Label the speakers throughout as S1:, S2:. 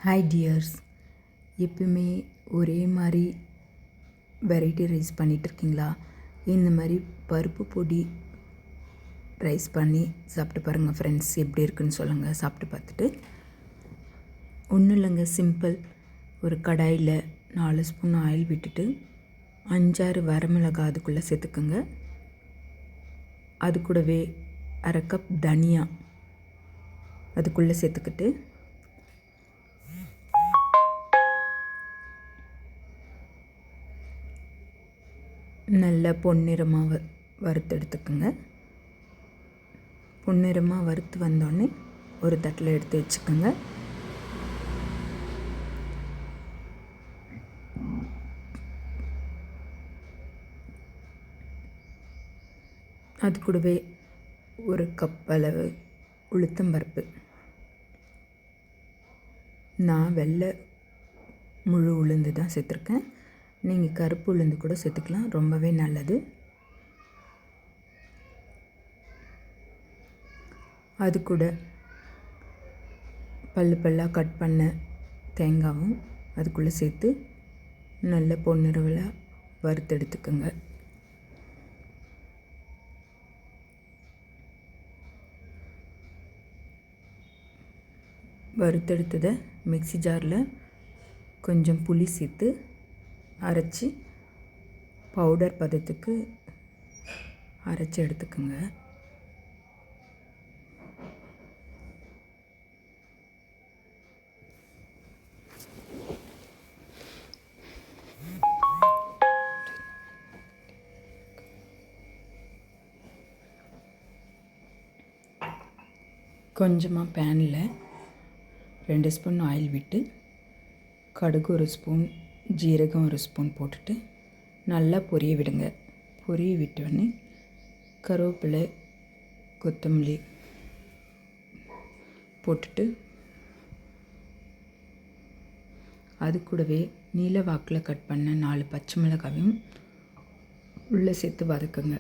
S1: Hi tears, எப்பவுமே ஒரே மாதிரி வெரைட்டி ரைஸ் பண்ணிகிட்ருக்கீங்களா? இந்த மாதிரி பருப்பு பொடி ரைஸ் பண்ணி சாப்பிட்டு பாருங்கள் ஃப்ரெண்ட்ஸ். எப்படி இருக்குன்னு சொல்லுங்கள் சாப்பிட்டு பார்த்துட்டு. ஒன்றும் இல்லைங்க, சிம்பிள். ஒரு கடாயில் 4 ஸ்பூன் ஆயில் விட்டுட்டு 5-6 வரமிளகாய் அதுக்குள்ளே சேர்த்துக்குங்க. அது கூடவே அரை கப் தனியா அதுக்குள்ளே சேர்த்துக்கிட்டு நல்ல பொன்னிறமாக வறுத்தெடுத்துக்குங்க. பொன்னிறமாக வறுத்து வந்தோடனே ஒரு தட்டில் எடுத்து வச்சுக்கோங்க. அது கூடவே ஒரு கப் அளவு உளுத்தம்பருப்பு. நான் வெள்ளை முழு உளுந்து தான் சேர்த்துருக்கேன். நீங்கள் கருப்பு உளுந்து கூட சேர்த்துக்கலாம், ரொம்பவே நல்லது. அது கூட பல்லாக கட் பண்ண தேங்காயும் அதுக்குள்ளே சேர்த்து நல்ல பொன்னிறவில் வறுத்தெடுத்துக்கோங்க. வறுத்தெடுத்ததை மிக்ஸி ஜாரில் கொஞ்சம் புளி சேர்த்து அரைச்சி பவுடர் பதத்துக்கு அரைச்சி எடுத்துக்கோங்க. கொஞ்சமாக பேனில் 2 ஸ்பூன் ஆயில் விட்டு கடுகு 1 ஸ்பூன், ஜீரகம் 1 ஸ்பூன் போட்டுட்டு நல்லா பொரிய விடுங்க. பொரிய விட்டோடனே கருவேப்பிலை, கொத்தமல்லி போட்டுட்டு அது கூடவே நீல வாக்கில் கட் பண்ண 4 பச்சை மிளகாயும் உள்ளே சேர்த்து வதக்குங்க.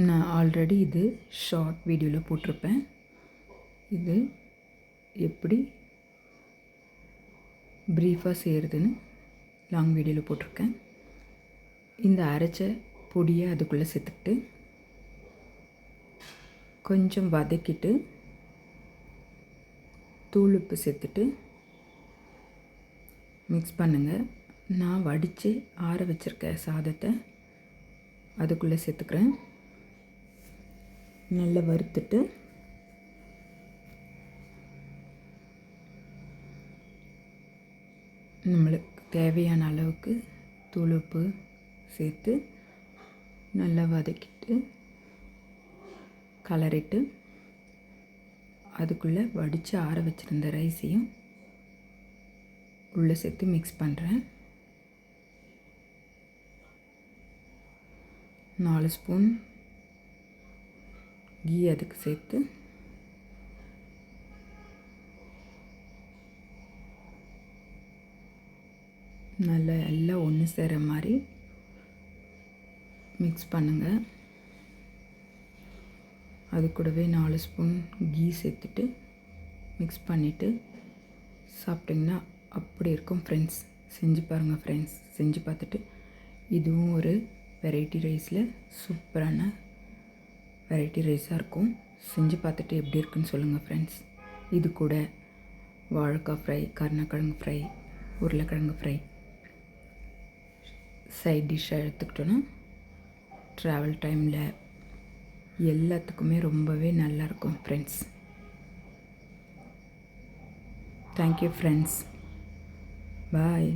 S1: நான் ஆல்ரெடி இது ஷார்ட் வீடியோவில் போட்டிருப்பேன். இது எப்படி ப்ரீஃபாக செய்கிறதுன்னு லாங் வீடியோவில் போட்டிருக்கேன். இந்த அரைச்ச பொடியை அதுக்குள்ளே சேர்த்துக்கிட்டு கொஞ்சம் வதக்கிட்டு தூள் உப்பு சேர்த்துட்டு மிக்ஸ் பண்ணுங்கள். நான் வடித்து ஆற வச்சுருக்க சாதத்தை அதுக்குள்ளே சேர்த்துக்கிறேன். நல்லா வறுத்துட்டு நம்மளுக்கு தேவையான அளவுக்கு தூள் உப்பு சேர்த்து நல்லா வதக்கிட்டு கலரிட்டு அதுக்குள்ளே வடித்து ஆற வச்சுருந்த ரைஸையும் உள்ளே சேர்த்து மிக்ஸ் பண்ணுறேன். 4 ஸ்பூன் கீ அதுக்கு சேர்த்து நல்லா எல்லாம் ஒன்று சேர மாதிரி மிக்ஸ் பண்ணுங்கள். அது கூடவே 4 ஸ்பூன் கீ சேர்த்துட்டு மிக்ஸ் பண்ணிவிட்டு சாப்பிட்டிங்கன்னா அப்படி இருக்கும் ஃப்ரெண்ட்ஸ். செஞ்சு பாருங்கள் ஃப்ரெண்ட்ஸ். செஞ்சு பார்த்துட்டு இதுவும் ஒரு வெரைட்டி ரைஸில் சூப்பரான வெரைட்டி ரைஸாக இருக்கும். செஞ்சு பார்த்துட்டு எப்படி இருக்குன்னு சொல்லுங்கள் ஃப்ரெண்ட்ஸ். இது கூட வாழைக்காய் ஃப்ரை, கருணக்கிழங்கு ஃப்ரை, உருளைக்கிழங்கு ஃப்ரை சைட் டிஷ்ஷாக எடுத்துக்கிட்டோன்னா ட்ராவல் டைமில் எல்லாத்துக்குமே ரொம்பவே நல்லாயிருக்கும் ஃப்ரெண்ட்ஸ். Thank you friends. பாய்.